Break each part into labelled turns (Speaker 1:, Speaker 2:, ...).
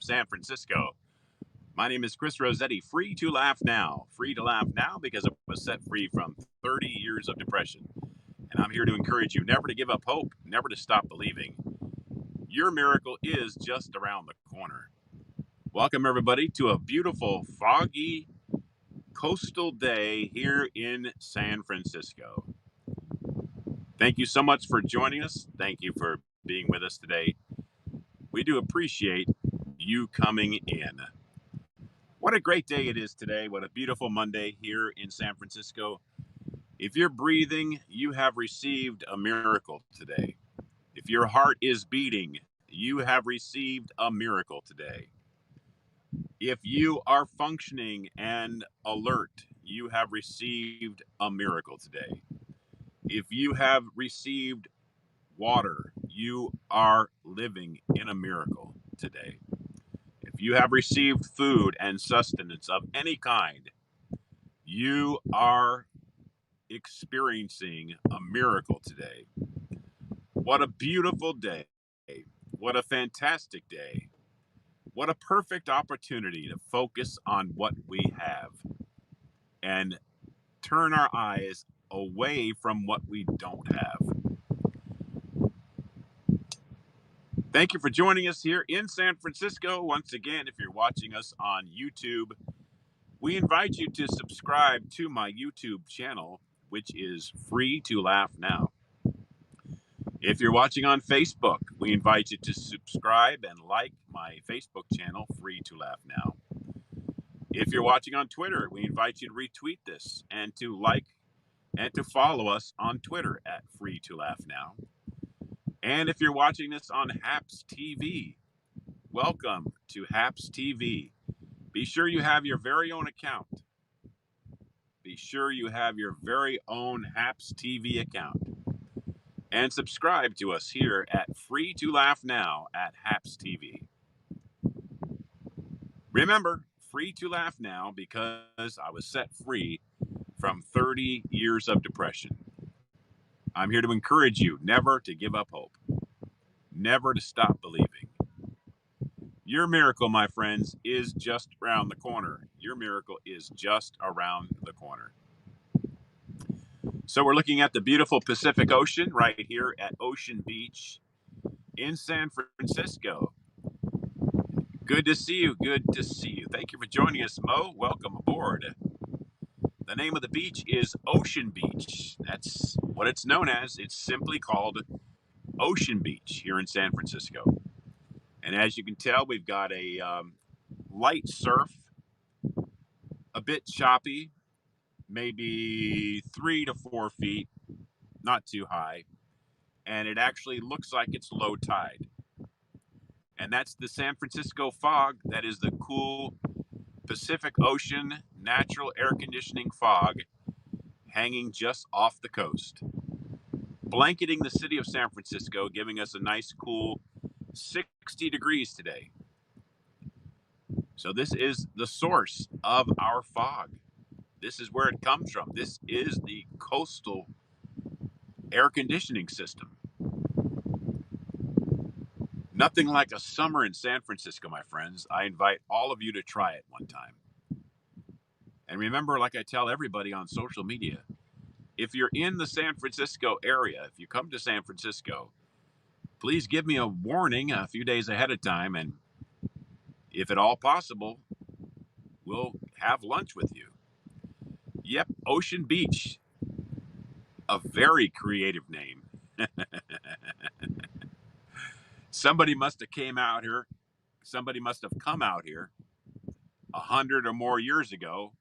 Speaker 1: San Francisco. My name is Chris Rossetti, free to laugh now. Free to laugh now because I was set free from 30 years of depression. And I'm here to encourage you never to give up hope, never to stop believing. Your miracle is just around the corner. Welcome, everybody, to a beautiful, foggy, coastal day here in San Francisco. Thank you so much for joining us. Thank you for being with us today. We do appreciate you coming in. What a great day it is today. What a beautiful Monday here in San Francisco. If you're breathing, you have received a miracle today. If your heart is beating, you have received a miracle today. If you are functioning and alert, you have received a miracle today. If you have received water, you are living in a miracle today. If you have received food and sustenance of any kind, you are experiencing a miracle today. What a beautiful day. What a fantastic day. What a perfect opportunity to focus on what we have and turn our eyes away from what we don't have. Thank you for joining us here in San Francisco. Once again, if you're watching us on YouTube, we invite you to subscribe to my YouTube channel, which is free to laugh now. If you're watching on Facebook, we invite you to subscribe and like my Facebook channel, free to laugh now. If you're watching on Twitter, we invite you to retweet this and to like and to follow us on Twitter at free to laugh now. And if you're watching this on Haps TV, welcome to Haps TV. Be sure you have your very own account. Be sure you have your very own Haps TV account. And subscribe to us here at Free to Laugh Now at Haps TV. Remember, free to laugh now because I was set free from 30 years of depression. I'm here to encourage you never to give up hope, never to stop believing. Your miracle, my friends, is just around the corner. Your miracle is just around the corner. So we're looking at the beautiful Pacific Ocean right here at Ocean Beach in San Francisco. Good to see you. Good to see you. Thank you for joining us, Mo. Welcome aboard. The name of the beach is Ocean Beach. That's what it's known as. It's simply called Ocean Beach here in San Francisco. And as you can tell, we've got a light surf, a bit choppy, maybe 3 to 4 feet, not too high. And it actually looks like it's low tide. And that's the San Francisco fog. That is the cool Pacific Ocean natural air conditioning fog hanging just off the coast, blanketing the city of San Francisco, giving us a nice cool 60 degrees today. So this is the source of our fog. This is where it comes from. This is the coastal air conditioning system. Nothing like a summer in San Francisco, my friends. I invite all of you to try it one time. And remember, like I tell everybody on social media, if you're in the San Francisco area, if you come to San Francisco, please give me a warning a few days ahead of time. And if at all possible, we'll have lunch with you. Yep, Ocean Beach. A very creative name. Somebody must have came out here. Somebody must have come out here 100 or more years ago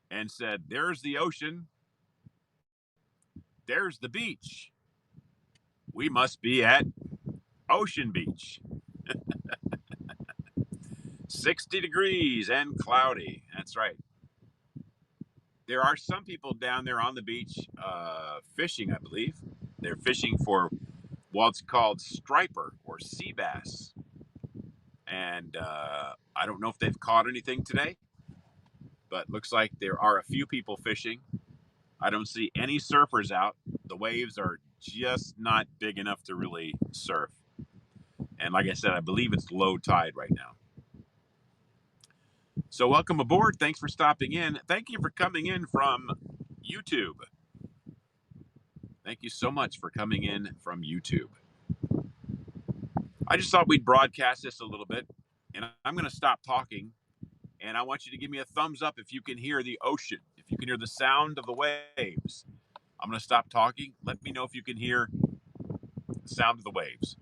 Speaker 1: and said, there's the ocean. There's the beach. We must be at Ocean Beach. 60 degrees and cloudy. That's right. There are some people down there on the beach fishing, I believe. They're fishing for what's called striper or sea bass. And I don't know if they've caught anything today, but looks like there are a few people fishing. I don't see any surfers out. The waves are just not big enough to really surf. And like I said, I believe it's low tide right now. So welcome aboard. Thanks for stopping in. Thank you for coming in from YouTube. Thank you so much for coming in from YouTube. I just thought we'd broadcast this a little bit, and I'm going to stop talking, and I want you to give me a thumbs up if you can hear the ocean, if you can hear the sound of the waves. I'm going to stop talking. Let me know if you can hear the sound of the waves.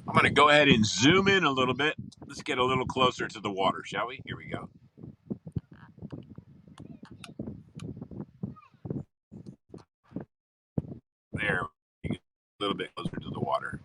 Speaker 1: I'm going to go ahead and zoom in a little bit. Let's get a little closer to the water, shall we? Here we go. There, a little bit closer to the water.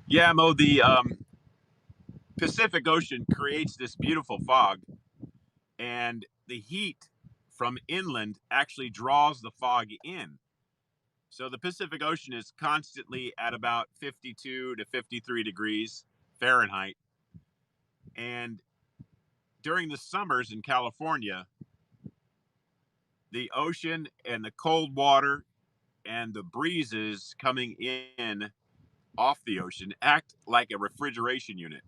Speaker 1: Yeah, Mo, the Pacific Ocean creates this beautiful fog, and the heat from inland actually draws the fog in. So the Pacific Ocean is constantly at about 52 to 53 degrees Fahrenheit. And during the summers in California, the ocean and the cold water and the breezes coming in off the ocean act like a refrigeration unit.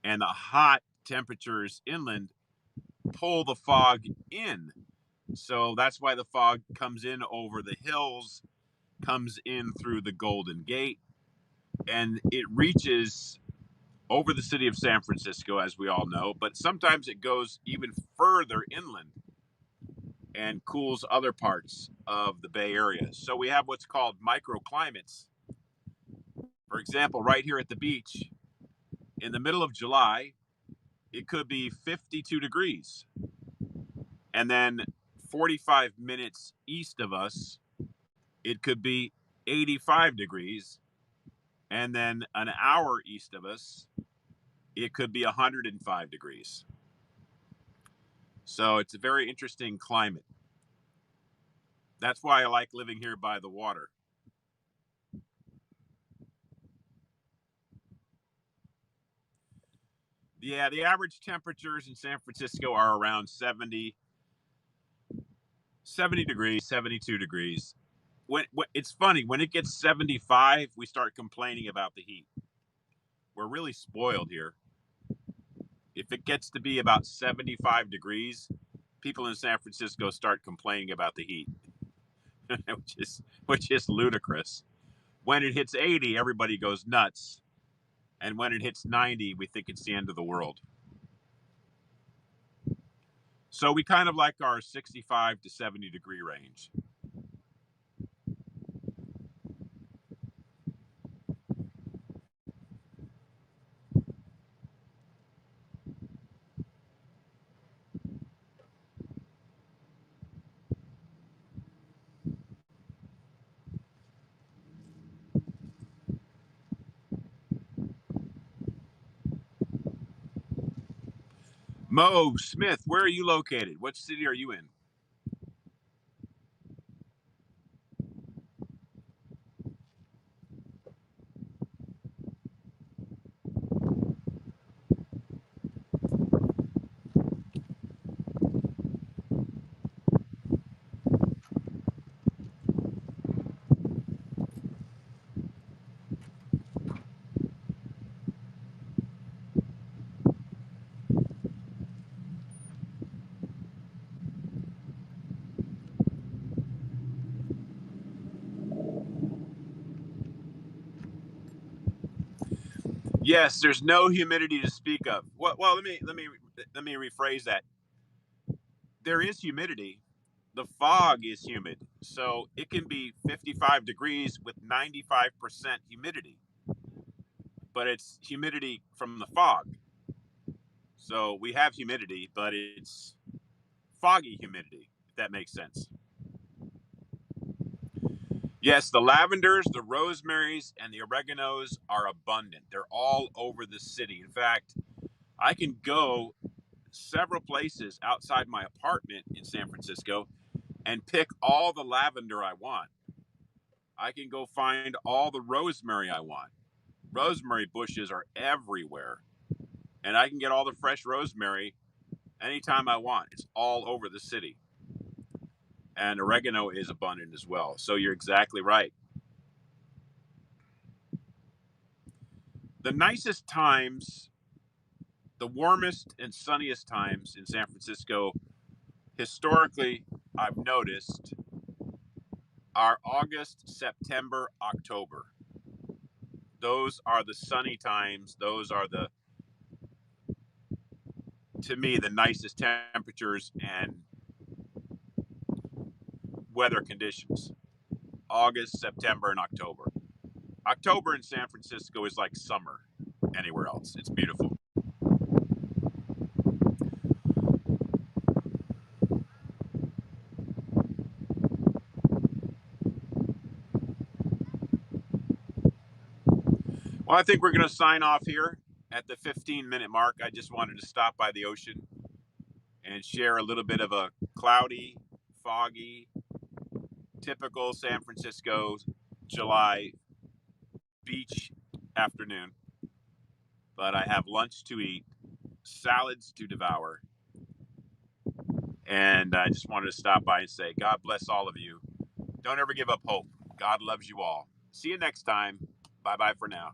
Speaker 1: And the hot temperatures inland pull the fog in. So that's why the fog comes in over the hills, comes in through the Golden Gate, and it reaches over the city of San Francisco, as we all know, but sometimes it goes even further inland and cools other parts of the Bay Area. So we have what's called microclimates. For example, right here at the beach, in the middle of July, it could be 52 degrees. And then 45 minutes east of us, it could be 85 degrees. And then an hour east of us, it could be 105 degrees. So it's a very interesting climate. That's why I like living here by the water. Yeah, the average temperatures in San Francisco are around 70 degrees, 72 degrees. When it's funny, when it gets 75, we start complaining about the heat. We're really spoiled here. If it gets to be about 75 degrees, people in San Francisco start complaining about the heat, which is ludicrous. When it hits 80, everybody goes nuts. And when it hits 90, we think it's the end of the world. So we kind of like our 65 to 70 degree range. Mo Smith, where are you located? What city are you in? Yes, there's no humidity to speak of. Well, let me rephrase that. There is humidity. The fog is humid, so it can be 55 degrees with 95% humidity, but it's humidity from the fog. So we have humidity, but it's foggy humidity, if that makes sense. Yes, the lavenders, the rosemaries, and the oreganos are abundant. They're all over the city. In fact, I can go several places outside my apartment in San Francisco and pick all the lavender I want. I can go find all the rosemary I want. Rosemary bushes are everywhere, and I can get all the fresh rosemary anytime I want. It's all over the city. And oregano is abundant as well. So you're exactly right. The nicest times, the warmest and sunniest times in San Francisco, historically, I've noticed, are August, September, October. Those are the sunny times. Those are to me, the nicest temperatures and weather conditions. August, September, and October. October in San Francisco is like summer anywhere else. It's beautiful. Well, I think we're going to sign off here at the 15-minute mark. I just wanted to stop by the ocean and share a little bit of a cloudy, foggy, typical San Francisco July beach afternoon. But I have lunch to eat, salads to devour, and I just wanted to stop by and say, God bless all of you. Don't ever give up hope. God loves you all. See you next time. Bye bye for now.